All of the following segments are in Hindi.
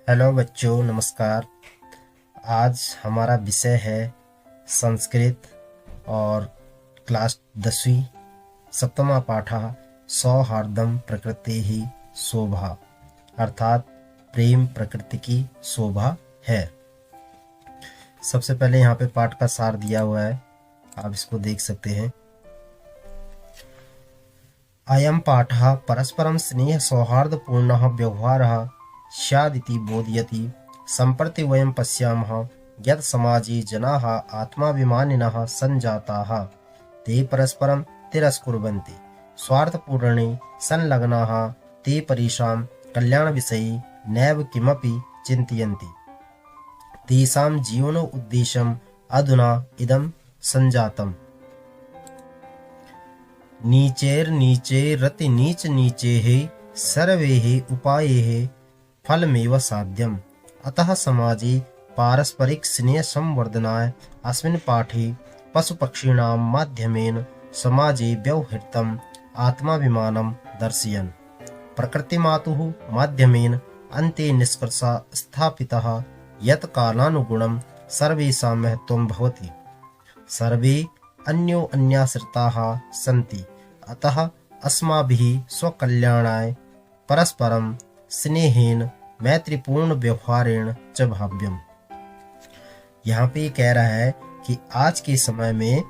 हेलो बच्चों, नमस्कार। आज हमारा विषय है संस्कृत और क्लास 10वीं सप्तमा पाठः सौहार्दम प्रकृति ही शोभा, अर्थात प्रेम प्रकृति की शोभा है। सबसे पहले यहाँ पे पाठ का सार दिया हुआ है, आप इसको देख सकते हैं। अयं पाठः परस्परं स्नेह सौहार्दपूर्णः व्यवहारः स्यादिति बोधयति। सम्प्रति वयं पश्यामः यत् समाजे जनाः आत्माभिमानिनः सञ्जाताः ते परस्परं तिरस्कुर्वन्ति, स्वार्थपूर्णे संलग्नाः ते परेषां कल्याणविषये नैव किमपि चिन्तयन्ति। तेषां जीवनोद्देश्यम् अधुना इदं सञ्जातम्। नीचैर्नीचैरतिनीच नीचैः सर्वैः उपायैः फलमेव साध्यम्। अतः समाजे पारस्परिक स्नेह संवर्धनाय अस्मिन् पाठे पशुपक्षिणां माध्यमेन समाजे व्यवहृतम् आत्माभिमानं दर्शयन् प्रकृतिमातुः माध्यमेन अन्ते निष्कर्षः स्थापितः यत् कालानुगुणं सर्वेषां महत्त्वं भवति। सर्वे अन्योन्याश्रिताः सन्ति, अतः अस्माभिः स्वकल्याणाय परस्परं स्नेहेन मैत्रीपूर्ण व्यवहारेण च भाव्यम्। यहाँ पे कह रहा है कि आज के समय में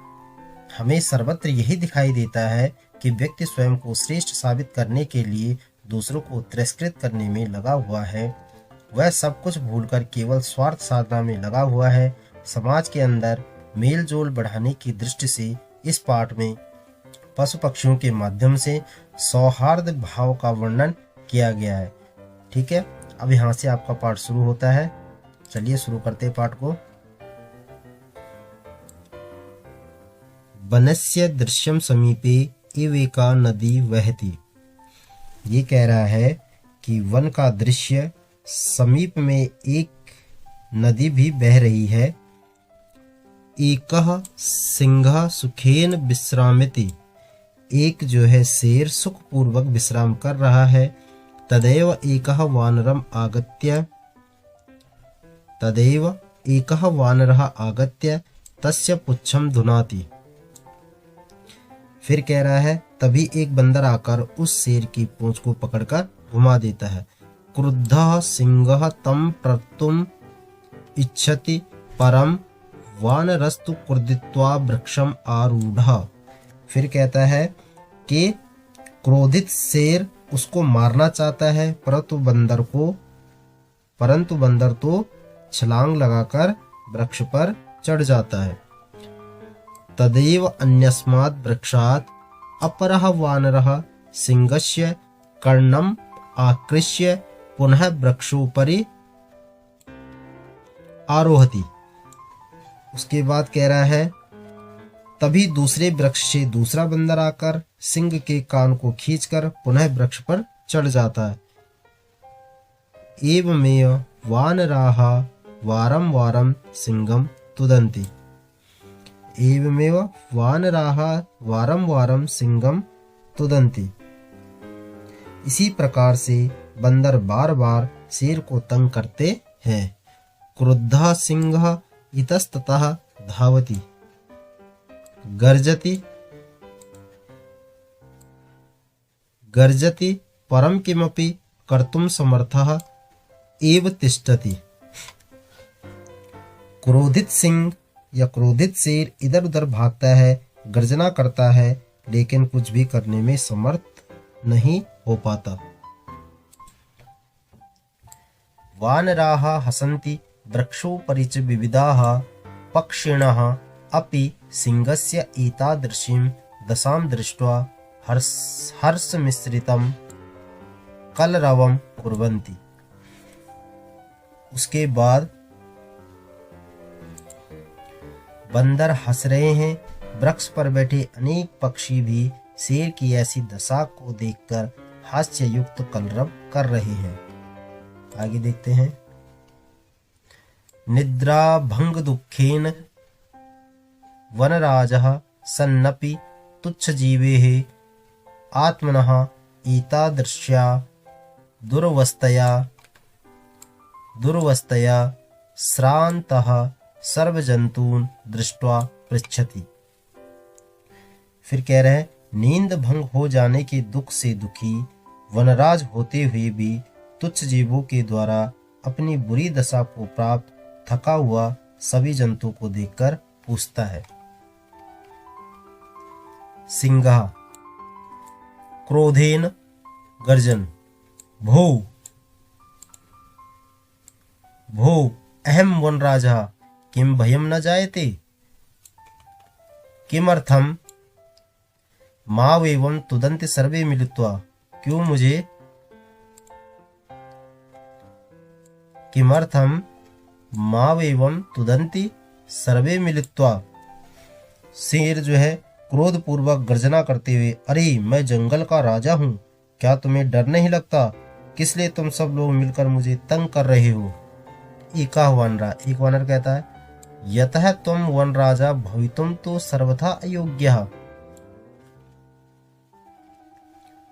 हमें सर्वत्र यही दिखाई देता है कि व्यक्ति स्वयं को श्रेष्ठ साबित करने के लिए दूसरों को तिरस्कृत करने में लगा हुआ है। वह सब कुछ भूलकर केवल स्वार्थ साधना में लगा हुआ है। समाज के अंदर मेल जोल बढ़ाने की दृष्टि से इस पाठ में पशु पक्षियों के माध्यम से सौहार्द भाव का वर्णन किया गया है। ठीक है, अब यहाँ से आपका पाठ शुरू होता है। चलिए शुरू करते हैं पाठ को। वनस्य दृश्यम समीपे इव एका नदी वहती। ये कह रहा है कि वन का दृश्य, समीप में एक नदी भी बह रही है। एकः सिंह सुखेन विश्रामिति, एक जो है शेर सुखपूर्वक विश्राम कर रहा है। तदैव एकः वानरः आगत्य तस्य पुच्छं धुनाति। फिर कह रहा है तभी एक बंदर आकर उस शेर की पूंछ को पकड़कर घुमा देता है। क्रुद्धः सिंहः तं प्रतुम् इच्छति परम वानरस्तु क्रुद्धित्वा वृक्षम आरूढ़। फिर कहता है कि क्रोधित शेर उसको मारना चाहता है, परंतु बंदर तो छलांग लगाकर वृक्ष पर चढ़ जाता है। तदैव अन्यस्मात् वृक्षात् अपरः वानरः सिंहस्य कर्णम् आकृष्य पुनः वृक्षोपरि आरोहति। उसके बाद कह रहा है तभी दूसरे वृक्ष से दूसरा बंदर आकर सिंह के कान को खींचकर पुनः वृक्ष पर चढ़ जाता है। एवमेव वानराः वारं वारं सिंहं तुदन्ति। एवमेव वानराः वारं वारं सिंहं तुदन्ति। इसी प्रकार से बंदर बार बार शेर को तंग करते हैं। क्रुद्धः सिंहः इतस्ततः धावति गर्जति परम किमपि कर्तुं समर्थः एव तिष्ठति। क्रोधित सिंह या क्रोधित शेर इधर उधर भागता है, गर्जना करता है, लेकिन कुछ भी करने में समर्थ नहीं हो पाता। वानराः हसन्ति वृक्षोपरि च विविधाः पक्षिणः अपि सिंहस्य एतादृशीं दशां दृष्ट्वा हर्षमिश्रितं कलरवं कुर्वन्ति। उसके बाद बंदर हंस रहे हैं। वृक्ष पर बैठे अनेक पक्षी भी शेर की ऐसी दशा को देखकर हास्ययुक्त कलरव कर रहे हैं। आगे देखते हैं। निद्रा भंग दुखेन वनराजः सन्नपि तुच्छजीवेः आत्मनः एतादृश्या दुरवस्थया दुर्वस्थया श्रान्तः सर्वजंतून् दृष्ट्वा पृच्छति। फिर कह रहे हैं, नींद भंग हो जाने के दुख से दुखी वनराज होते हुए भी तुच्छ जीवों के द्वारा अपनी बुरी दशा को प्राप्त थका हुआ सभी जंतुओं को देखकर पूछता है। सिंह क्रोधेन गर्जन भो भो अहम वनराजा किम भयम न जायते किमर्थम मावेवं तुदन्ति सर्वे मिलित्वा। क्यों मुझे किमर्थम मावेवं तुदन्ति सर्वे मिलित्वा। शेर जो है क्रोध पूर्वक गर्जना करते हुए, अरे मैं जंगल का राजा हूँ, क्या तुम्हें डर नहीं लगता? किस लिए तुम सब लोग मिलकर मुझे तंग कर रहे हो? एक वानर कहता है, यतः त्वं वनराजा भवितुम तो सर्वथा अयोग्यः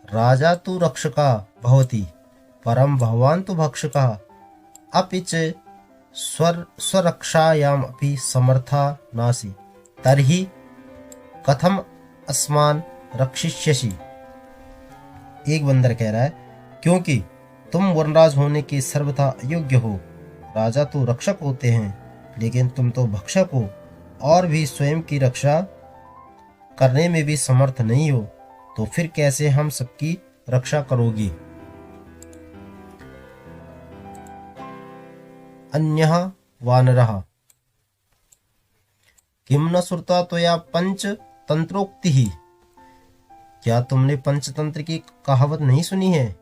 राजा तु रक्षका भवति परम भगवान तु भक्षकः अपि च स्वरक्षायाम अपि समर्था नासि तर्हि कथम अस्मान् रक्षिष्यसि। एक बंदर कह रहा है, क्योंकि तुम वनराज होने के सर्वथा अयोग्य हो। राजा तो रक्षक होते हैं, लेकिन तुम तो भक्षक हो और भी स्वयं की रक्षा करने में भी समर्थ नहीं हो, तो फिर कैसे हम सबकी रक्षा करोगी? अन्यः वानरः किम न श्रुता त्वया पंच तंत्रोक्तिः। क्या तुमने पंचतंत्र की कहावत नहीं सुनी है?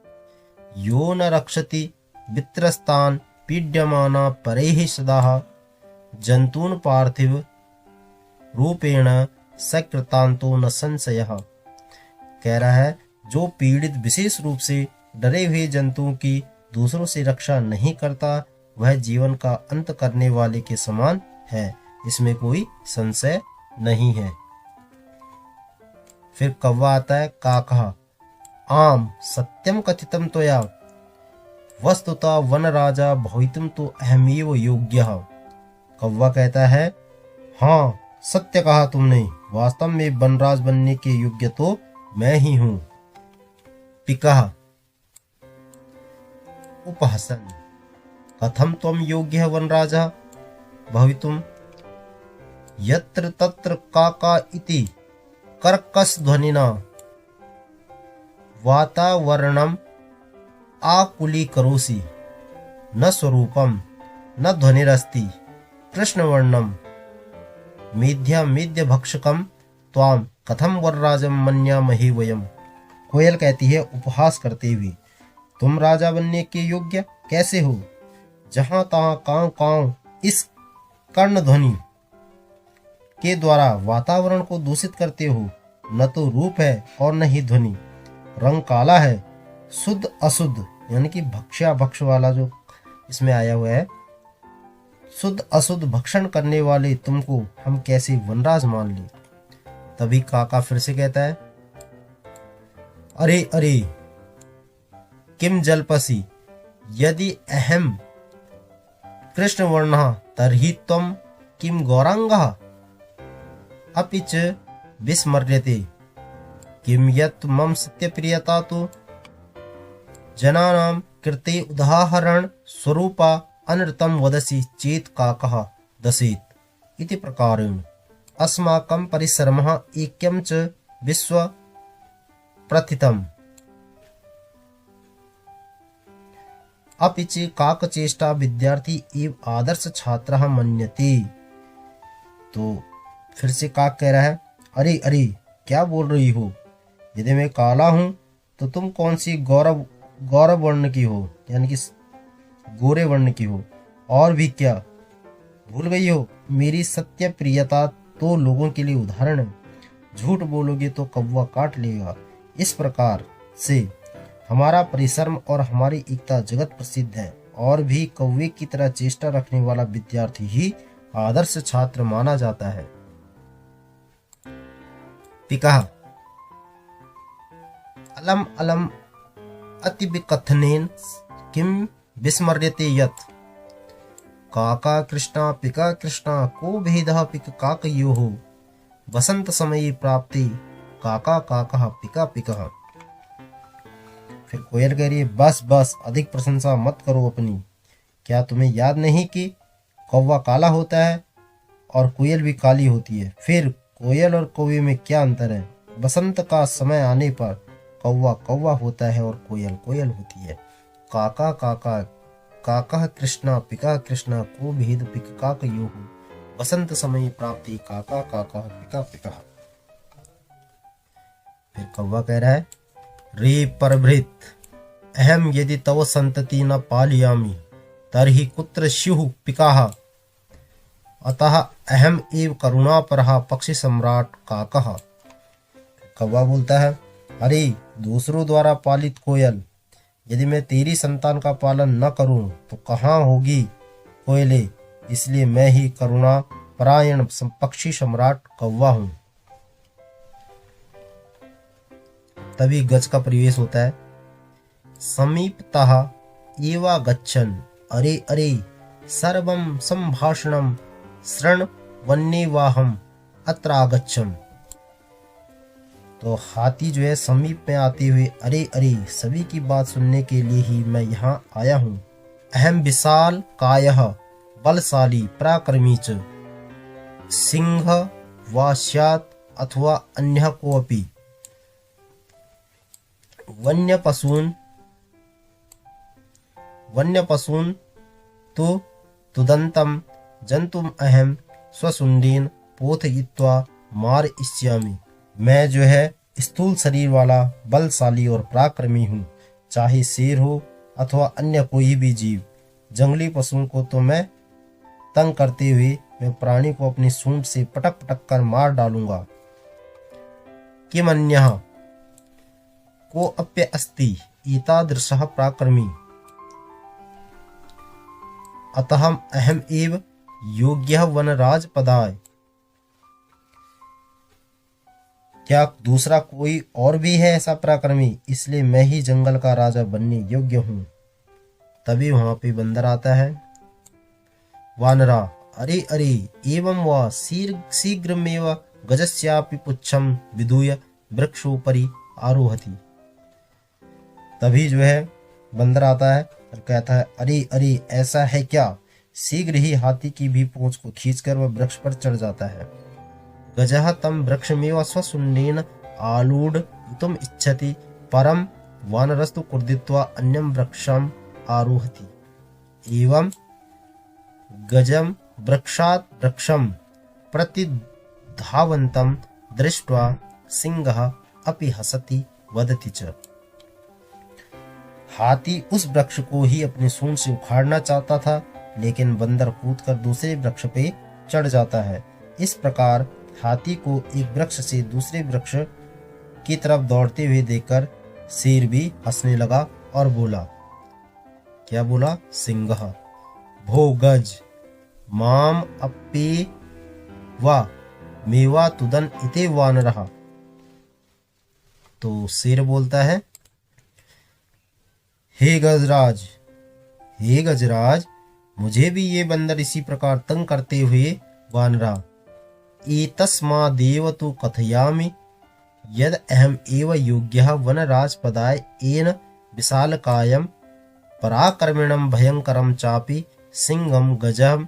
यो न रक्षति वित्रस्तान पीड्यमाना परैः सदा जंतून पार्थिव रूपेण सकृतांतो न संशयः। कह रहा है, जो पीड़ित विशेष रूप से डरे हुए जंतुओं की दूसरों से रक्षा नहीं करता, वह जीवन का अंत करने वाले के समान है, इसमें कोई संशय नहीं है। फिर कौवा आता है, काकः आम सत्यम कथितम त्वया वस्तुतः वन राजा भवितुम तो अहमेव योग्यः। कौवा कहता है, हाँ सत्य कहा तुमने, वास्तव में वनराज बनने के योग्य तो मैं ही हूं। पिकः उपहसन कथम त्वं योग्यः वनराजा भवितुम यत्र तत्र काका इति कर्कश ध्वनिना वातावरणम आकुलीकरोषि न स्वरूपम न ध्वनिरस्ति कृष्णवर्णम मेध्या मेध्य भक्षकम त्वाम कथम वरराजम मन्यामहे वयम। कोयल कहती है उपहास करते हुए, तुम राजा बनने के योग्य कैसे हो? जहां तहां कांव कांव इस कर्ण ध्वनि के द्वारा वातावरण को दूषित करते हो। न तो रूप है और न ही ध्वनि, रंग काला है, शुद्ध अशुद्ध यानी कि भक्ष्या भक्ष वाला जो इसमें आया हुआ है, शुद्ध अशुद्ध भक्षण करने वाले तुमको हम कैसे वनराज मान ले। तभी काका फिर से कहता है, अरे अरे किम जल्पसि यदि अहम कृष्णवर्णः तर्हि त्वं किम गौरांगः अपि च विस्मर्यते किम यत् मम सत्यप्रियता तु जनानां कृते उदाहरण स्वरूपा अनृतं वदसि चेत् काकः दसेत् इति प्रकारेण अस्माकं परिश्रमः ऐक्यं च विश्व प्रथितम् अपि च काकचेष्टा विद्यार्थी एव आदर्श छात्रः मन्यते। तो फिर से काक कह रहा है, अरे अरे क्या बोल रही हो? यदि मैं काला हूं तो तुम कौन सी गौरव वर्ण की हो, यानी कि गोरे वर्ण की हो? और भी क्या भूल गई हो? मेरी सत्य प्रियता तो लोगों के लिए उदाहरण है, झूठ बोलोगे तो कौवा काट लेगा। इस प्रकार से हमारा परिश्रम और हमारी एकता जगत प्रसिद्ध है, और भी कौवे की तरह चेष्टा रखने वाला विद्यार्थी ही आदर्श छात्र माना जाता है। पिकः अलम अलम अति विकथनेन किम विस्मर्यते यत् काका कृष्णा पिका कृष्णा को भेदः पिक काकयोः वसंत समये प्राप्ति काका काकः पिका पिकः। फिर कोयल कह रही है बस बस अधिक प्रशंसा मत करो अपनी। क्या तुम्हें याद नहीं कि कौवा काला होता है और कोयल भी काली होती है? फिर कोयल और कौवे में क्या अंतर है? बसंत का समय आने पर कौवा कौवा होता है और कोयल कोयल होती है। काका काका काका कृष्णा पिका कृष्णा को भेद पिक काकयोः बसंत समय प्राप्ति काका काका पिका पिका। फिर कौवा कह रहा है रे परभृत अहम यदि तव संतति न पालयामि तर्हि कुत्र स्युः पिकाः अतः अहम एव करुणापरः पक्षी सम्राट काकः। कौवा बोलता है अरे दूसरों द्वारा पालित कोयल, यदि मैं तेरी संतान का पालन न करूं तो कहाँ होगी कोयले, इसलिए मैं ही करुणा परायण पक्षी सम्राट कौवा हूं। तभी गज का प्रवेश होता है। समीपतः एवा गच्छन् अरे अरे सर्वं संभाषणं शृण् वन्यवाहम अत्र आगच्छम्। तो हाथी जो है समीप में आते हुए अरे अरे सभी की बात सुनने के लिए ही मैं यहाँ आया हूँ। अहम विशाल कायः बलशाली पराक्रमी च सिंह वा स्यात् अथवा अन्यः कोऽपि वन्यपशून् तु तुदन्तं जन्तुम् अहम स्वशुण्डेन पोथयित्वा मारयिष्यामि। मैं जो है स्थूल शरीर वाला बलशाली और पराक्रमी हूँ, चाहे शेर हो अथवा अन्य कोई भी जीव। जंगली पशुओं को तो मैं तंग करते हुए मैं प्राणी को अपनी सूंड से पटक पटक कर मार डालूंगा। किमन्यः को अप्य अस्ति एतादृशः पराक्रमी अतः अहम एव योग्यः वनराज पदाय। क्या दूसरा कोई और भी है ऐसा पराक्रमी? इसलिए मैं ही जंगल का राजा बनने योग्य हूं। तभी वहां पे बंदर आता है। वानरा अरे अरे एवं वा शीघ्रमेव गजस्यापि पुच्छम विधूय वृक्षोपरि आरोहति। तभी जो है बंदर आता है और कहता है अरे अरे ऐसा है क्या? शीघ्र ही हाथी की भी पूंछ को खींचकर वह वृक्ष पर चढ़ जाता है। गजः तं वृक्षमेव स्वशुण्डेन आलूढयितुम् इच्छति परं वानरस्तु क्रुद्धित्वा अन्यं वृक्षम् आरोहति। एवं गजं वृक्षात् वृक्षं प्रतिधावन्तं दृष्ट्वा सिंहः अपि हसति वदति च। हाथी उस वृक्ष को ही अपनी सूंड से उखाड़ना चाहता था, लेकिन बंदर कूदकर दूसरे वृक्ष पे चढ़ जाता है। इस प्रकार हाथी को एक वृक्ष से दूसरे वृक्ष की तरफ दौड़ते हुए देखकर शेर भी हंसने लगा और बोला, क्या बोला? सिंहः भो गज माम अप्पे वा मेवा तुदन इते वानरः। तो शेर बोलता है हे गजराज मुझे भी ये बंदर इसी प्रकार तंग करते हुए वानरा। एतस्मादेव तु कथयामि यद अहम एव योग्यः वनराज पदाय येन विशालकायं पराक्रमिणं भयंकरं चापि सिंहं गजं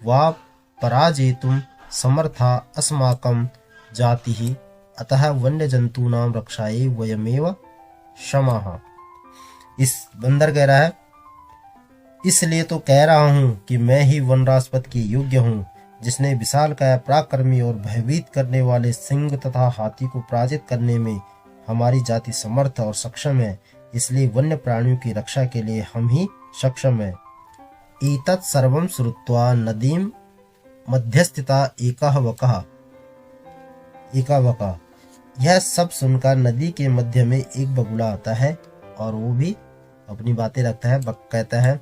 वा पराजेतुं समर्था अस्माकं जातिः अतः वन्यजंतूनां रक्षायै वयमेव क्षमाः। इस बंदर कह रहा है इसलिए तो कह रहा हूं कि मैं ही वनराज पद के योग्य हूं, जिसने विशालकाय पराक्रमी और भयभीत करने वाले सिंह तथा हाथी को पराजित करने में हमारी जाति समर्थ और सक्षम है, इसलिए वन्य प्राणियों की रक्षा के लिए हम ही सक्षम है। एतत् सर्वं श्रुत्वा नदीं मध्यस्थिता एकावकः। यह सब सुनकर नदी के मध्य में एक बगुला आता है और वो भी अपनी बातें रखता है। कहता है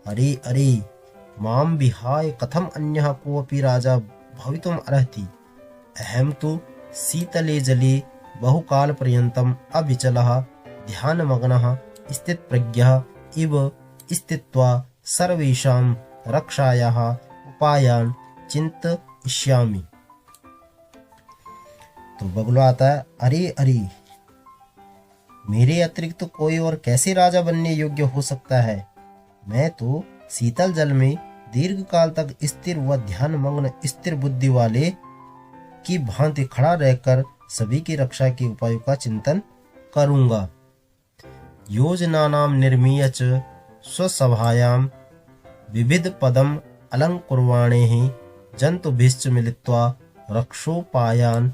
अरे अरे माम विहाय कथम अन्यः कोऽपि राजा भवितुम् अर्हति। अहम तु शीतले जले बहुकाल पर्यन्तम् अविचलः ध्यानमग्नः स्थितप्रज्ञः इव स्थित्वा सर्वेषां रक्षायाः उपायान् चिन्तयिष्यामि। तो बगुला आता है, अरे अरे, मेरे अतिरिक्त तो कोई और कैसे राजा बनने योग्य हो सकता है? मैं तो शीतल जल में दीर्घ काल तक स्थिर व ध्यान मग्न स्थिर बुद्धि वाले की भांति खड़ा रहकर सभी की रक्षा के उपायों का चिंतन करूंगा। योजनानां निर्मीय च स्वसभायां विविध पदम अलंकुर्वाणेः जन्तुभिश्च मिलित्वा रक्षोपायान्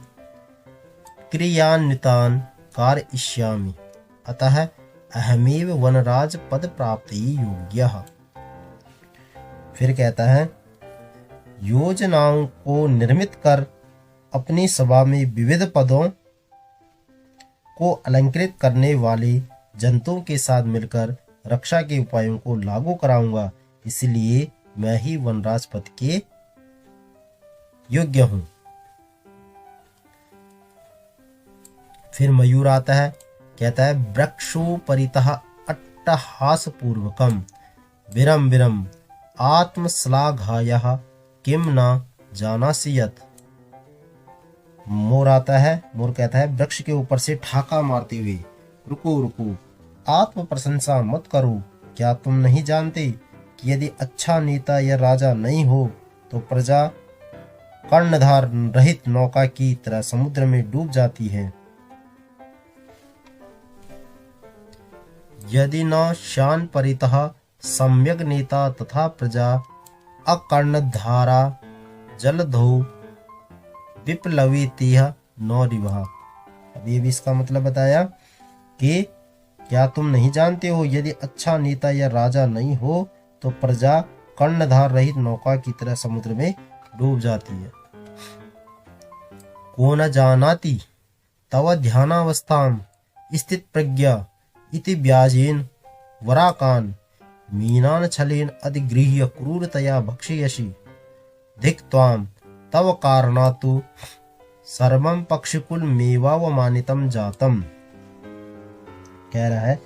क्रियान्वितान् कारयिष्यामि। अतः अहमेव वनराज पद प्राप्ति योग्यः। फिर कहता है, योजनाओं को निर्मित कर अपनी सभा में विविध पदों को अलंकृत करने वाले जंतुओं के साथ मिलकर रक्षा के उपायों को लागू कराऊंगा, इसलिए मैं ही वनराज पद के योग्य हूं। फिर मयूर आता है, कहता है, वृक्षोपरितः अट्टहासपूर्वकम विरम विरम आत्मश्लाघायः किम न जानासि यत्। मोर आता है, मोर कहता है, वृक्ष के ऊपर से ठाका मारते हुए, रुको रुको, आत्म प्रशंसा मत करो। क्या तुम नहीं जानते कि यदि अच्छा नेता या राजा नहीं हो तो प्रजा कर्णधार रहित नौका की तरह समुद्र में डूब जाती है। यदि न शान परितः सम्यक नेता तथा प्रजा अकर्णधारा जलधौ विप्लवीतिह नौरिवः। अब ये भी इसका मतलब बताया कि क्या तुम नहीं जानते हो, यदि अच्छा नेता या राजा नहीं हो तो प्रजा कर्णधार रहित नौका की तरह समुद्र में डूब जाती है। को न जानाति तव ध्यानावस्थां स्थित प्रज्ञा इति व्याजेन वराकान मीनान छलेन अधिगृह्य क्रूरतया भक्षयसि धिक् त्वां तव कारणातु सर्वं पक्षिकुल मेवावमानितं जातम। कह रहा है,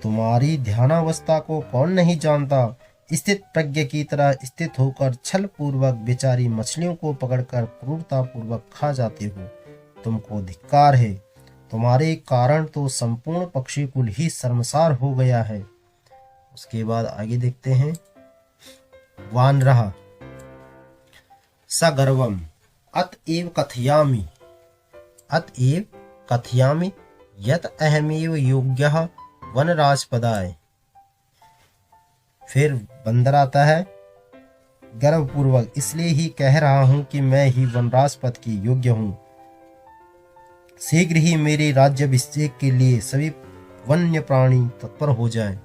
तुम्हारी ध्यानावस्था को कौन नहीं जानता? स्थित प्रज्ञ की तरह स्थित होकर छल पूर्वक बेचारी मछलियों को पकड़कर क्रूरता पूर्वक खा जाते हो। तुमको धिक्कार है, तुम्हारे कारण तो संपूर्ण पक्षी कुल ही शर्मसार हो गया है। उसके बाद आगे देखते हैं, वानरः सगर्वम अतएव कथयामि यत अहमेव योग्यः वनराजपदाय। फिर बंदर आता है, गर्वपूर्वक इसलिए ही कह रहा हूं कि मैं ही वनराज पद की योग्य हूं। शीघ्र ही मेरे राज्याभिषेक के लिए सभी वन्य प्राणी तत्पर हो जाएं।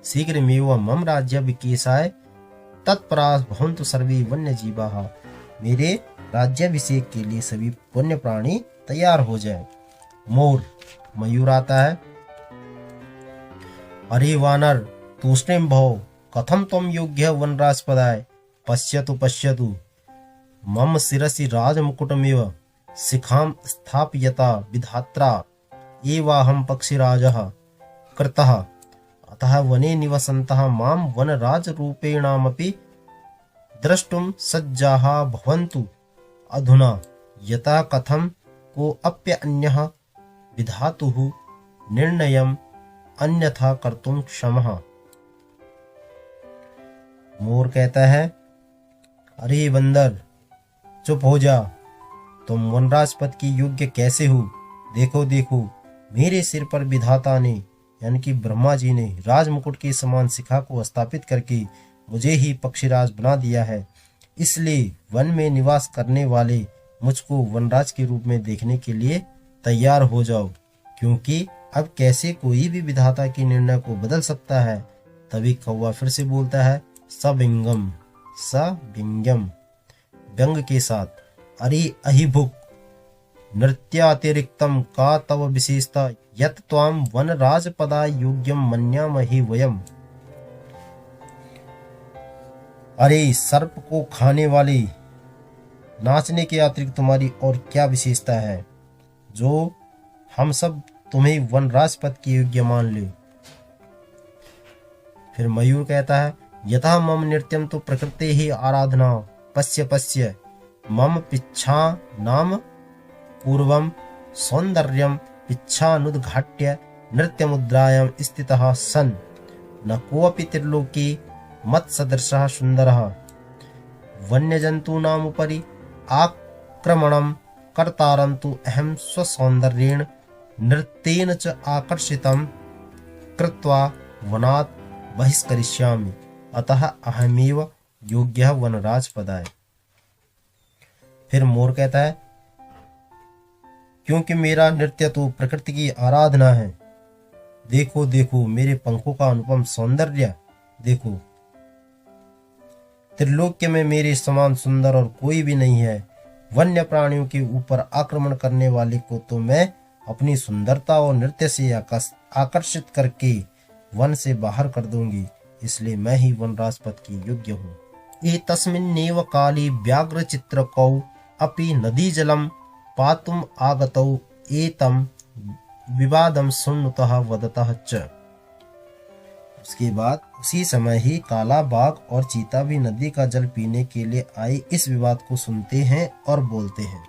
शीघ्रमेव मम राज्याभिषेकाय तत्पराः भवन्तु सर्वे वन्य जीवाः। मेरे राज्याभिषेक के लिए सभी वन्य प्राणी तैयार हो जाएं। मोर मयूर आता है, अरे वानर तूष्णीं भव कथम त्वं योग्यः वनराजपदाय। पश्यतु पश्यतु मम शिरसि राजमुकुटमिव शिखां स्थापयता विधात्रा एवाहं पक्षिराजः कृतः। अतः वने निवसन्तः मां वनराजरूपेणामपि द्रष्टुं सज्जाः भवन्तु। अधुना यथा कथं कोऽप्यन्यः विधातुः निर्णयम् अन्यथा कर्तुं क्षमः। मोर कहता है, अरे बंदर चुप हो जा, तुम वनराज पद की योग्य कैसे हो? देखो देखो, मेरे सिर पर विधाता ने यानी कि ब्रह्मा जी ने राजमुकुट के समान शिखा को स्थापित करके मुझे ही पक्षीराज बना दिया है। इसलिए वन में निवास करने वाले मुझको वनराज के रूप में देखने के लिए तैयार हो जाओ, क्योंकि अब कैसे कोई भी विधाता के निर्णय को बदल सकता है। तभी कौवा फिर से बोलता है, सविंगम व्यंग के साथ, अरे अहिभुक नृत्यातिरिक्तम का तव विशेषता यत् त्वां वनराजपदा योग्यम मन्यामहि वयम्। अरे सर्प को खाने वाले, नाचने के अतिरिक्त तुम्हारी और क्या विशेषता है जो हम सब तुम्हें वनराज पद के योग्य मान ले। फिर मयूर कहता है, यथा मम नृत्यं तु प्रकृतेः आराधना पश्य पश्य मम पिच्छा नाम पूर्वं सौन्दर्यं पिच्छानुद्घाट्य नृत्यमुद्रायां स्थितः सन् न कोऽपि त्रिलोके मत्सदृशः सुन्दरः वन्यजन्तूनामुपरि आक्रमणं कर्तारं तु अहं स्वसौन्दर्येण नृत्येन च आकर्षितं कृत्वा वनात् बहिष्करिष्यामि अतः अहमेव योग्यः वनराज पदाय। फिर मोर कहता है क्योंकि मेरा नृत्य तो प्रकृति की आराधना है। देखो देखो मेरे पंखों का अनुपम सौंदर्य देखो, त्रिलोक्य में मेरे समान सुंदर और कोई भी नहीं है। वन्य प्राणियों के ऊपर आक्रमण करने वाले को तो मैं अपनी सुंदरता और नृत्य से आकर्षित करके वन से बाहर कर दूंगी, इसलिए मैं ही वनराज पद की योग्य हूँ। एतस्मिन्नेव काले व्याघ्र चित्रकौ अपि नदी जलम पातुम आगतौ एतम विवादम सुन्नुतः वदतः च। उसके बाद उसी समय ही काला बाघ और चीता भी नदी का जल पीने के लिए आए इस विवाद को सुनते हैं और बोलते हैं।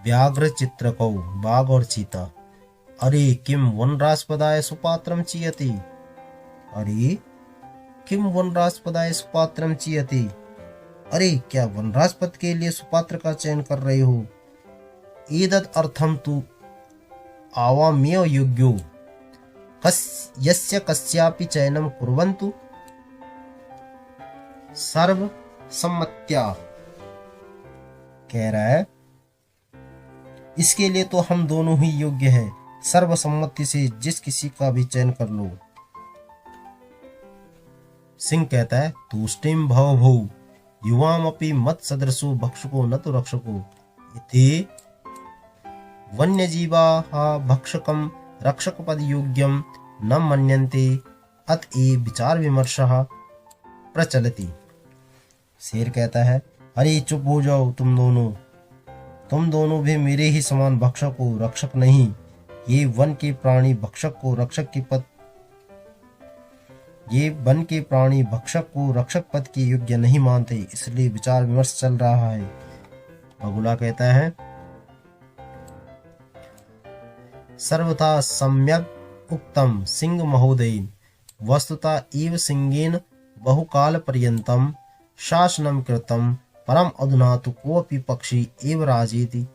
व्याघ्र चित्रकौ बाघ और चीता, अरे किम वनराजपदाय सुपात्रम चीयति, अरे किम वनराजपदाय सुपात्रम चीयति, अरे क्या वनराज पद के लिए सुपात्र का चयन कर रहे हो। एतद् अर्थम तु आवाम्य योग्यो यस्य कस्यापि चयनं कुर्वन्तु सर्वसम्मत्या। कह रहा है इसके लिए तो हम दोनों ही योग्य हैं, सर्वसम्मति से जिस किसी का भी चयन कर लो। सिंह कहता है तुष्टिम भव भौ युवामपि मत सदृशो भक्षको न तो रक्षको इति वन्यजीवाः भक्षकं रक्षकपद योग्यम न मन्यन्ते अतएव विचार विमर्शः प्रचलति। शेर कहता है अरे चुप हो जाओ तुम दोनों भी मेरे ही समान भक्षक हो, रक्षक नहीं। ये वन के प्राणी भक्षक को रक्षक पद के योग्य नहीं मानते, इसलिए विचार विमर्श चल रहा है। बगुला कहता है सर्वथा सम्यक उक्तम सिंह महोदय वस्तुतः एव सिंहेन बहुकाल पर्यन्तं शासनं कृतं परम अधुना तु कोऽपि पक्षी एव राजेति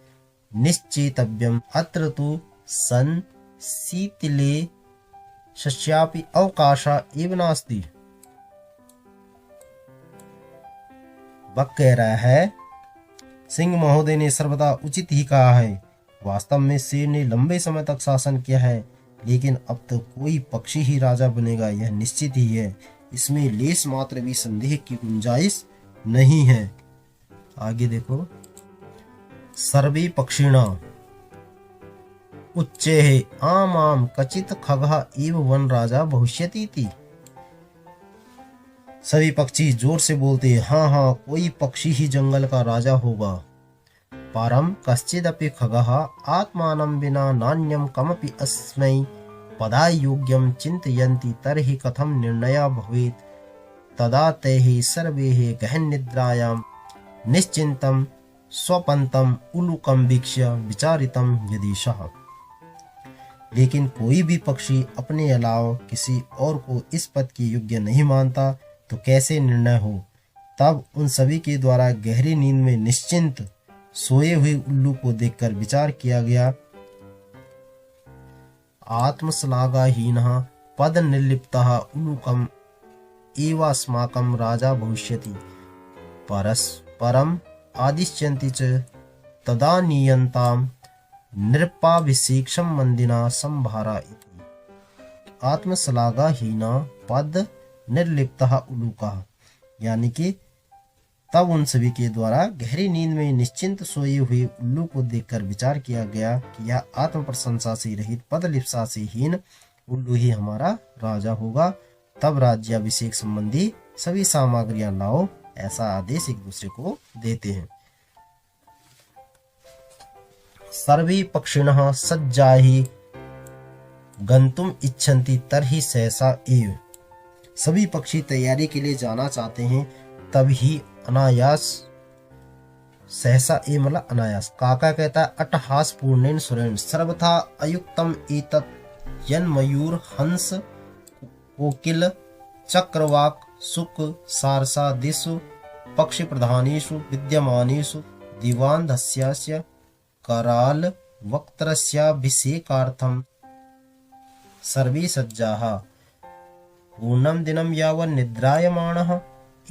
निश्चेतव्यम् अत्र तु सन् शीतले शस्यापि अवकाशः एव नास्ति। वह कह रहा है सिंह महोदय ने सर्वदा उचित ही कहा है। वास्तव में शेर ने लंबे समय तक शासन किया है, लेकिन अब तो कोई पक्षी ही राजा बनेगा यह निश्चित ही है, इसमें लेश मात्र भी संदेह की गुंजाइश नहीं है। आगे देखो सर्वे पक्षिणा उच्चैः आम आम कचित खगः एव वन राजा भविष्यति इति। सभी पक्षी जोर से बोलते हैं हाँ हाँ कोई पक्षी ही जंगल का राजा होगा। परम कश्चिदपि खगः आत्मानं विना नान्यं कमपि अस्मै पदाय योग्यं चिन्तयन्ति तर्हि कथं निर्णयः भवेत्। तदा तैः सर्वैः गहन निद्रायां निश्चिन्तं स्वपन्तं उलूकं वीक्ष्य विचारितं यदीशः। लेकिन कोई भी पक्षी अपने अलावा किसी और को इस पद के योग्य नहीं मानता तो कैसे निर्णय हो। तब उन सभी के द्वारा गहरी नींद में निश्चिंत सोए हुए उल्लू को देखकर विचार किया गया। आत्मश्लाघाहीनः पद निर्लिप्तः उल्लूकम् एवास्माकं राजा भविष्यति परस्परम् आदिश्यन्ति च तदा नीयन्तां नृपाभिषेक्षं मंदिना संभारा इति। आत्मश्लाघाहीना पद निर्लिप्तः उल्लूकः, यानी कि तब उन सभी के द्वारा गहरी नींद में निश्चिंत सोए हुए उल्लू को देखकर विचार किया गया कि यह आत्म प्रशंसा से रहित पद लिप्सा से हीन उल्लू ही हमारा राजा होगा। तब राज्याभिषेक संबंधी सभी सामग्रियां लाओ, ऐसा आदेश एक दूसरे को देते हैं। सर्वे पक्षिणः सज्जाहि गन्तुम् इच्छन्ति तर्हि सहसा एव। सभी पक्षी तैयारी के लिए जाना चाहते हैं, तभी अनायास सहसा ए मतलब अनायास काका कहता है अट्टहास पूर्णेन सुरेण सर्वथा अयुक्तम एतत् यन मयूर हंस कोकिल चक्रवाक सुक सारसादिषु पक्षि प्रधानेषु विद्यमानेषु दिवान्धस्यस्य कराल वक्त्रस्याभिषेकार्थं सर्वे सज्जाः पूर्णं दिनं यावन् निद्रायमाणः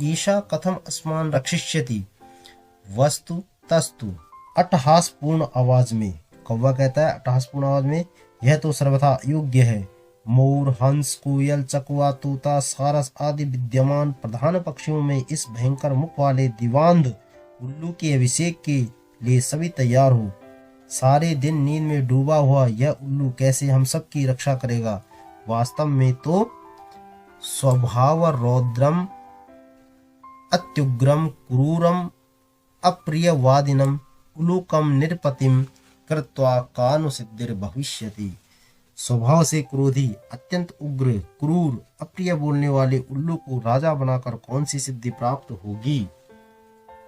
ईशा कथम अस्मान् रक्षिष्यति वस्तु तस्तु। अट्टहास पूर्ण आवाज में कौवा कहता है अट्टहास पूर्ण आवाज में, यह तो सर्वथा योग्य है। मोर हंस कोयल चकवा तोता सारस आदि विद्यमान प्रधान पक्षियों में इस भयंकर मुख वाले दिवांध उल्लू के अभिषेक के लिए सभी तैयार हो। सारे दिन नींद में डूबा हुआ यह उल्लू कैसे हम सब की रक्षा करेगा। वास्तव में तो स्वभाव रौद्रम अत्युग्रम क्रूरम अप्रियवादिनम उलूकम निरपतिम कृत्वा कानुसिद्धिर भविष्यति। स्वभाव से क्रोधी, अत्यंत उग्र, क्रूर, अप्रिय बोलने वाले उल्लू को राजा बनाकर कौन सी सिद्धि प्राप्त होगी।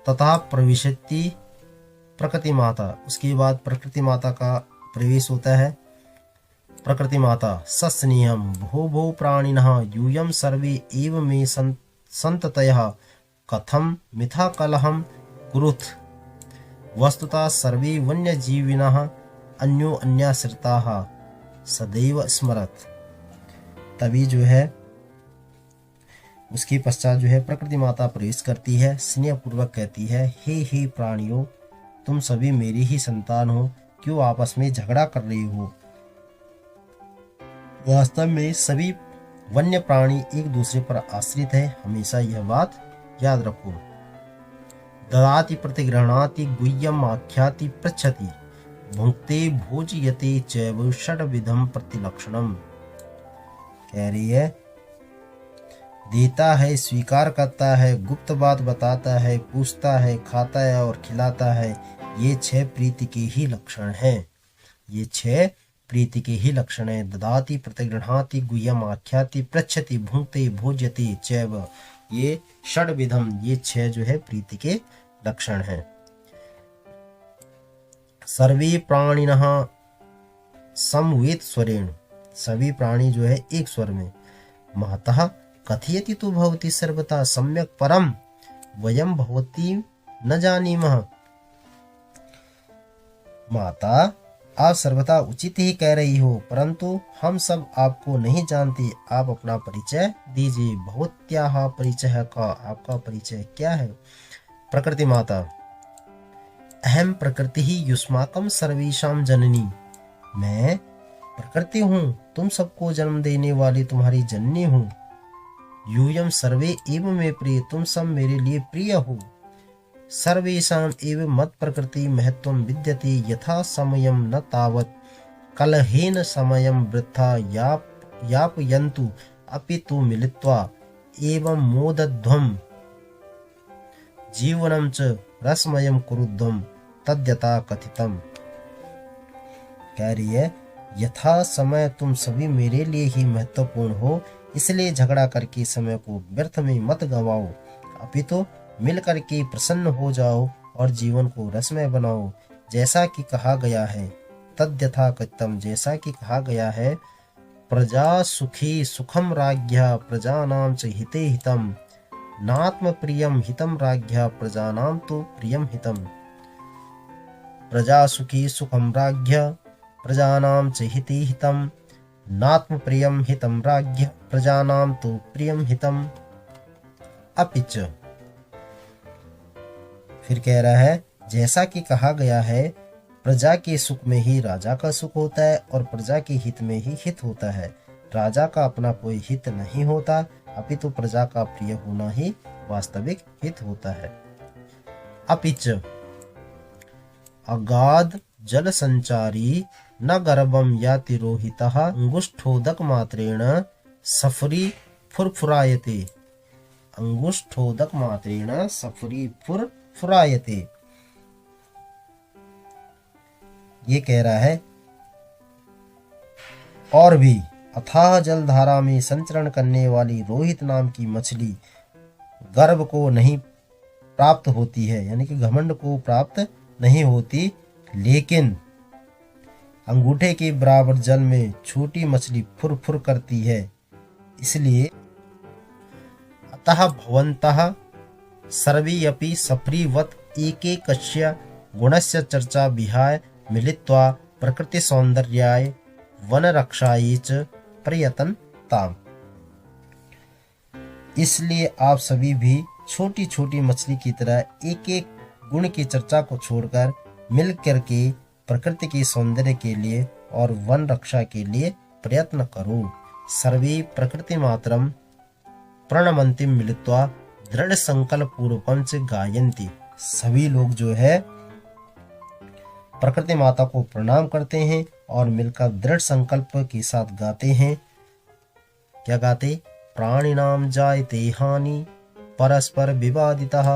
तथा प्रविशति प्रकृति माता, उसके बाद प्रकृति माता का प्रवेश होता है। प्रकृति माता सस्नेहम भो भो प्राणिनः यूयम सर्वे एव मे संततयः कथम मिथा कलहम कुरुथ। वस्तुतः सर्वे वन्यजीविनः अन्यो अन्याश्रिताः सदैव स्मरत। तभी जो है उसके पश्चात जो है प्रकृति माता प्रवेश करती है, स्नेह पूर्वक कहती है, हे प्राणियों, तुम सभी मेरी ही संतान हो, क्यों आपस में झगड़ा कर रही हो। वास्तव में सभी वन्य प्राणी एक दूसरे पर आश्रित है, हमेशा यह बात याद रखो। ददाति प्रतिगृह्णाति गुह्यम आख्याति पृच्छति भुंक्ते भोजयते चैव षड्विधम प्रतिलक्षणम। कह रही है देता है, स्वीकार करता है, गुप्त बात बताता है, पूछता है, खाता है और खिलाता है। ये 6 प्रीति के ही लक्षण हैं। ये 6 प्रीति के ही लक्षण हैं। ददाति प्रतिगृह्णाति गुह्यम आख्याति पृच्छति भुंक्ते भोजयते चैव, ये षड्विधम, ये 6 जो है प्रीति के लक्षण हैं। सर्वे प्राणिनः समवेत स्वरेण, सभी प्राणी जो है एक स्वर में। महतः कथयति तो भवति सर्वथा सम्यक परम वयम भवति न जानीमः। माता, आप सर्वथा उचित ही कह रही हो, परंतु हम सब आपको नहीं जानते। आप अपना परिचय दीजिए। भवत्याः परिचय का, आपका परिचय क्या है। प्रकृति माता अहम प्रकृति ही युष्माकम सर्वेशम जननी, मैं प्रकृति हूँ, तुम सबको जन्म देने वाली तुम्हारी जननी हूँ। यूयम सर्वे एव मे प्रिय, तुम सब मेरे लिए प्रिय हो। सर्वेषाम एव मत प्रकृति महत्वम विद्यते यथा समयम न तावत कलहेन समयम वृथा यापयन्तु अपितु मिलित्वा एवं मोदध्वम जीवनम च रसमयम कुरुध्वम तद्यथा कथितम। कह रही है यथा समय तुम सभी मेरे लिए ही महत्वपूर्ण हो, इसलिए झगड़ा करके समय को व्यर्थ में मत गवाओ, अपितु मिल करके प्रसन्न हो जाओ और जीवन को रसमय बनाओ। जैसा कि कहा गया है, तद्यथा कथितम, जैसा कि कहा गया है, प्रजा सुखी सुखम राज्ञः प्रजानां च हिते हितम नात्म प्रियम हितम राज्ञः प्रजानां तु प्रियम हितम। प्रजा सुखी सुखम राज्ञः प्रजानां च हिते हितम नात्म प्रियम हितम राज्ञः प्रजानां तु प्रियम हितम। अपिच, फिर कह रहा है जैसा कि कहा गया है, प्रजा के सुख में ही राजा का सुख होता है और प्रजा के हित में ही हित होता है। राजा का अपना कोई हित नहीं होता, अपितु प्रजा का प्रिय होना ही वास्तविक हित होता है। अपिच अगाध जल संचारी न गर्भम याति रोहितः अंगुष्ठोदक मात्रेण सफरी फुरफुरायते। अंगुष्ठोदक मात्रेण सफरी फुरफुरायते, ये कह रहा है और भी अथाह जलधारा में संचरण करने वाली रोहित नाम की मछली गर्भ को नहीं प्राप्त होती है, यानी कि घमंड को प्राप्त नहीं होती, लेकिन अंगूठे के बराबर जल में छोटी मछली फुर फुर करती है। इसलिए अतः भवन्तः सर्वे अपि सप्रीवत् एकैकस्य गुणस्य चर्चा विहाय मिलित्वा प्रकृति सौंदर्याय वनरक्षायै च प्रयतन्ताम्। इसलिए आप सभी भी छोटी छोटी मछली की तरह एक एक गुण की चर्चा को छोड़कर मिल करके प्रकृति के सौंदर्य के लिए और वन रक्षा के लिए प्रयत्न करो। सर्वे प्रकृति मात्रम प्रणमन्ति मिलित्वा दृढ़ संकल्प पूर्वकं च गायन्ति। सभी लोग जो है प्रकृति माता को प्रणाम करते हैं और मिलकर दृढ़ संकल्प के साथ गाते हैं। क्या गाते? प्राणिनां जायते हानि परस्पर विवादितः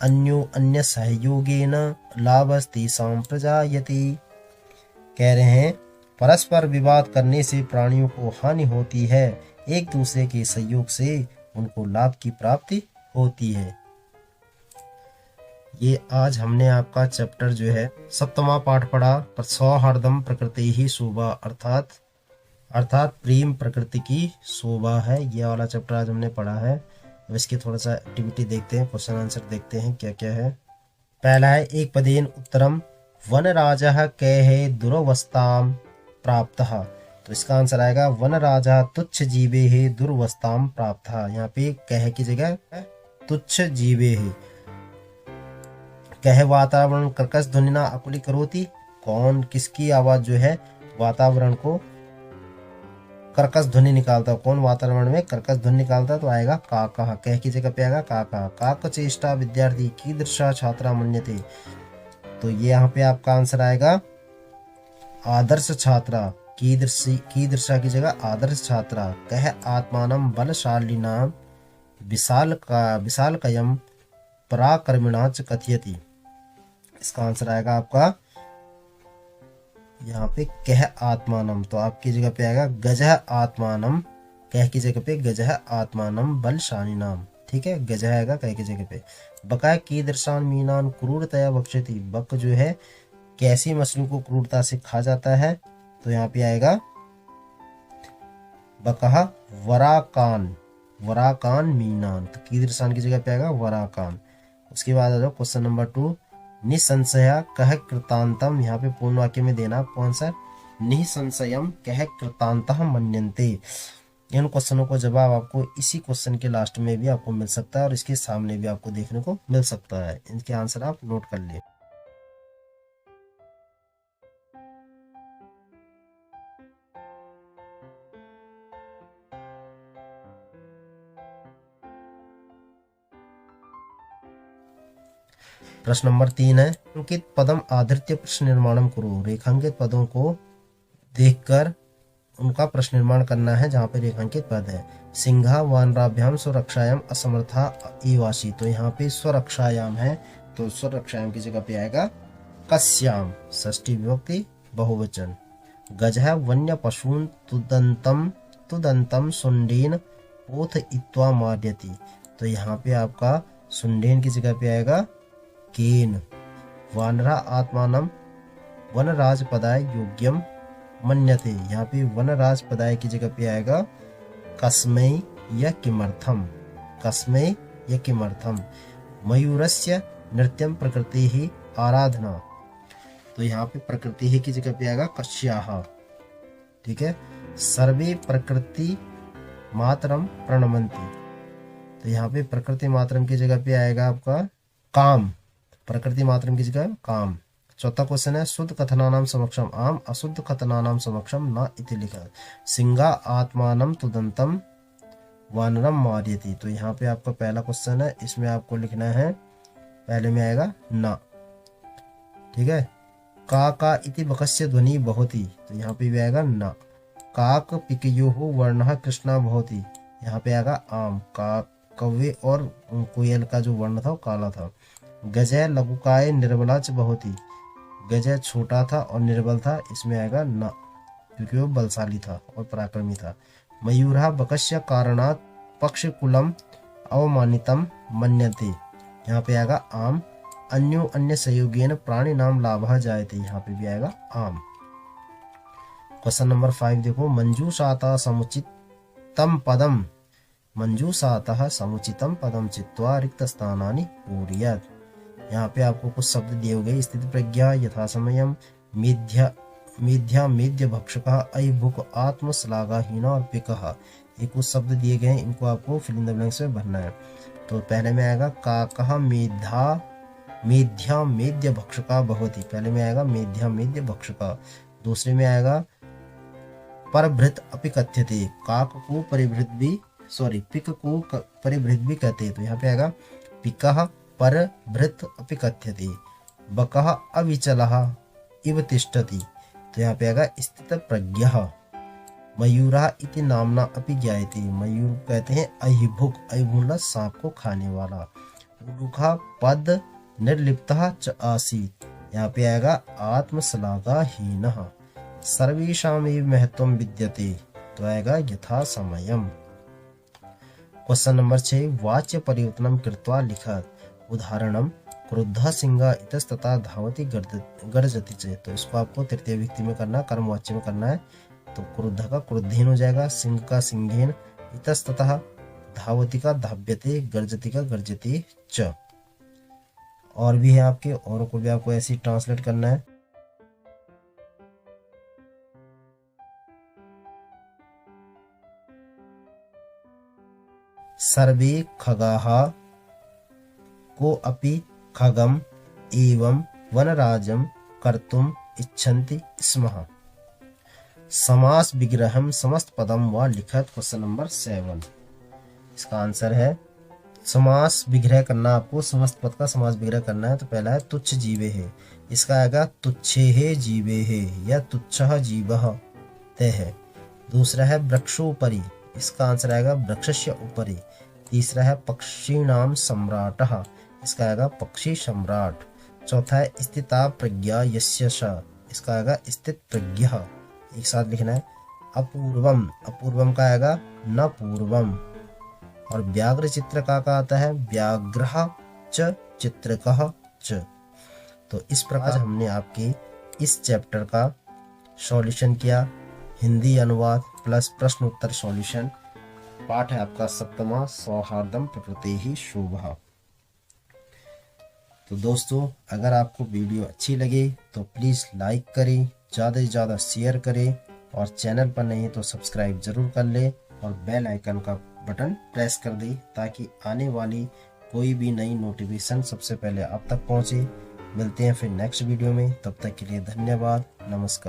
अन्यो अन्य सहयोगेन लाभस्तेषां प्रजायते। कह रहे हैं परस्पर विवाद करने से प्राणियों को हानि होती है, एक दूसरे के सहयोग से उनको लाभ की प्राप्ति होती है। ये आज हमने आपका चैप्टर जो है सप्तमा पाठ पढ़ा, पर सौहार्दम प्रकृति ही शोभा, अर्थात प्रेम प्रकृति की शोभा है। ये वाला चैप्टर आज हमने पढ़ा है। अब इसकी थोड़ा सा एक्टिविटी देखते हैं, क्वेश्चन आंसर देखते हैं क्या क्या है। पहला है एक पदेन उत्तरम वनराजः कैहे दुरवस्थाम प्राप्तः। तो इसका आंसर आएगा वनराजः तुच्छ जीवे है दुर्वस्थाम प्राप्तः। यहाँ पे कह की जगह तुच्छ जीवे है। कह वातावरण कर्कश ध्वनिना आकुली करोति। कौन किसकी आवाज जो है वातावरण को कर्कश ध्वनि निकालता है? कौन वातावरण में कर्कश ध्वनि निकालता है? तो आएगा काका। कह की जगह पे आएगा काका। काक चेष्टा विद्यार्थी कीदृशा छात्रा मन्यते। तो ये यहाँ पे आपका आंसर आएगा आदर्श छात्रा। कीदृशा की जगह आदर्श छात्रा। कह आत्मानं बलशालिनां विशालकयं पराक्रमिणा च कथयति। इसका आंसर आएगा आपका यहाँ पे कह आत्मानम। तो आपकी जगह पे आएगा गजह आत्मानम। कह की जगह पे गजह आत्मानम बलशालिनाम। ठीक है, गजह आएगा कह की जगह पे। बकाय कीदृशान मीनान क्रूरतया भक्षति। बक जो है कैसी मछली को क्रूरता से खा जाता है? तो यहाँ पे आएगा बकहा वराकान मीनान। तो कीदृशान की जगह पे आएगा वराकान। उसके बाद आ जाओ क्वेश्चन नंबर 2। निसंशया कह कृतांतम। यहाँ पे पूर्ण वाक्य में देना कौन सा? निसंशयम कह कृतांतः मन्यन्ते। इन क्वेश्चनों को जवाब आपको इसी क्वेश्चन के लास्ट में भी आपको मिल सकता है और इसके सामने भी आपको देखने को मिल सकता है। इनके आंसर आप नोट कर लिए। प्रश्न नंबर 3 है रेखांकित पदम आधृत्य प्रश्न निर्माणम करो। रेखांकित पदों को देखकर उनका प्रश्न निर्माण करना है जहाँ पे रेखांकित पद है। सिंहा वानराभ्याम स्वरक्षायाम असमर्था एवासी। तो यहाँ पे स्वरक्षायाम है, तो स्वरक्षायाम की जगह पे आएगा कस्याम, षष्ठी विभक्ति बहुवचन। गजः वन्य पशून तुदंतम सुंडेन पोथ इत्वा मार्यति। तो यहाँ पे आपका सुंडेन की जगह पे आएगा केन। वानरा आत्मानम वनराज पदाय योग्यम मन्यते। यहाँ पे वनराज पदाय की जगह पे आएगा कस्मै या किमर्थम। कस्मै या किमर्थम। मयूरस्य नृत्यम प्रकृति ही आराधना। तो यहाँ पे प्रकृति ही की जगह पे आएगा कश्याः। ठीक है। सर्वे प्रकृति मातरम प्रणमन्ति। तो यहाँ पे प्रकृति मातरम की जगह पे आएगा आपका काम। प्रकृति मात्रम की जगह काम। चौथा क्वेश्चन है शुद्ध कथनानाम समक्षम आम अशुद्ध कथनानाम समक्षम न इति लिखा। सिंगा आत्मानम तुदंतम वानरम मार्यति। तो यहाँ पे आपका पहला क्वेश्चन है, इसमें आपको लिखना है पहले में आएगा न। ठीक है। का इति बकस्य ध्वनि भवति। तो यहाँ पे भी आएगा न। काक पिकयोः वर्णः कृष्णा भवति। यहाँ पे आएगा आम। का कौवे और कोयल का जो वर्ण था वो काला था। गजय लघुकाय निर्बला च भवति। गजय छोटा था और निर्बल था, इसमें आएगा न। क्योंकि वो बलशाली था और पराक्रमी था। मयूरः बकस्य कारणात् पक्षिकुलम अवमानितम मन्यते, यहाँ पे आएगा आम। अन्यो अन्य सहयोगेन प्राणिनाम लाभः जायते, यहाँ पे भी आएगा आम। क्वेश्चन नंबर 5 देखो, मंजूषाता समुचितम पदम, मंजूषातः समुचितम पदम चित्वा रिक्त स्थानानि पूरयत्। यहाँ पे आपको कुछ शब्द दिए हुए, स्थिति प्रज्ञा, यथा समयम, मेध्या मेध्य भक्षकः, अहिभुक, आत्मश्लाघाहीना और पिकः। ये कुछ शब्द दिए गए हैं, इनको आपको फिल इन द ब्लैंक्स में भरना है। तो पहले में आएगा काकः मेध्या मेध्य भक्षका भवति, पहले में आएगा मेध्या मेध्य भक्षका। दूसरे में आएगा परभृत अपि कथ्यते, काक को परिभृत भी पिक को परिभृत भी कहते हैं, तो यहाँ पे आएगा पिकः परभृत अपि कथ्यते। बकः अविचलः इव तिष्ठति, तो यहाँ पे आएगा स्थित प्रज्ञः। मयूरः इति नामना अपि ज्ञायते, मयूर कहते हैं अहिभुक, अहिभुक सांप को खाने वाला। उलूखः पद निर्लिप्तः च आसीत्, यहाँ पे आएगा आत्मश्लाघाहीनः। सर्वेषामेव महत्वं विद्यते, तो आएगा यथा समयम। क्वेश्चन नंबर 6, वाच्य परिवर्तनम कृत्वा लिखत। उदाहरणम क्रुद्धः सिंहः इतस्ततः धावति गर्जति च, तो इसको आपको तृतीय व्यक्ति में करना, कर्मवाच्य में करना है। तो क्रुद्धः का क्रुद्धेन हो जाएगा, सिंह का सिंहेन, इतस्ततः धावति का धाव्यते, गर्जति का गर्जति च। और भी है आपके, और को भी आपको ऐसे ट्रांसलेट करना है। सर्वे खगाः को अपि खगम एवं वनराजं कर्तुम इच्छन्ति स्मः। समास विग्रहम समस्त पदम व लिखत। क्वेश्चन नंबर 7, इसका आंसर है समास विग्रह करना, आपको समस्त पद का समास विग्रह करना है। तो पहला है तुच्छ जीवे है, इसका आएगा तुच्छे जीवे है या तुच्छः जीवः ते है। दूसरा है वृक्षोपरि, इसका आंसर आएगा वृक्षस्य उपरि। तीसरा है पक्षीणाम सम्राटः, इसका आएगा पक्षी सम्राट। चौथा है स्थिता प्रज्ञा यस्य स, इसका आएगा स्थित प्रज्ञः, एक साथ लिखना है। अपूर्वम, अपूर्वम का आएगा न पूर्वम। और व्याघ्र चित्रका का आता है व्याघ्रः च चित्रकः च। तो इस प्रकार हमने आपके इस चैप्टर का सॉल्यूशन किया, हिंदी अनुवाद प्लस प्रश्न उत्तर सॉल्यूशन। पाठ है आपका 7वां, सौहार्दम प्रकृतेहि शोभा। तो दोस्तों, अगर आपको वीडियो अच्छी लगे तो प्लीज़ लाइक करें, ज़्यादा से ज़्यादा शेयर करें, और चैनल पर नहीं तो सब्सक्राइब जरूर कर ले और बेल आइकन का बटन प्रेस कर दें, ताकि आने वाली कोई भी नई नोटिफिकेशन सबसे पहले आप तक पहुंचे। मिलते हैं फिर नेक्स्ट वीडियो में, तब तक के लिए धन्यवाद, नमस्कार।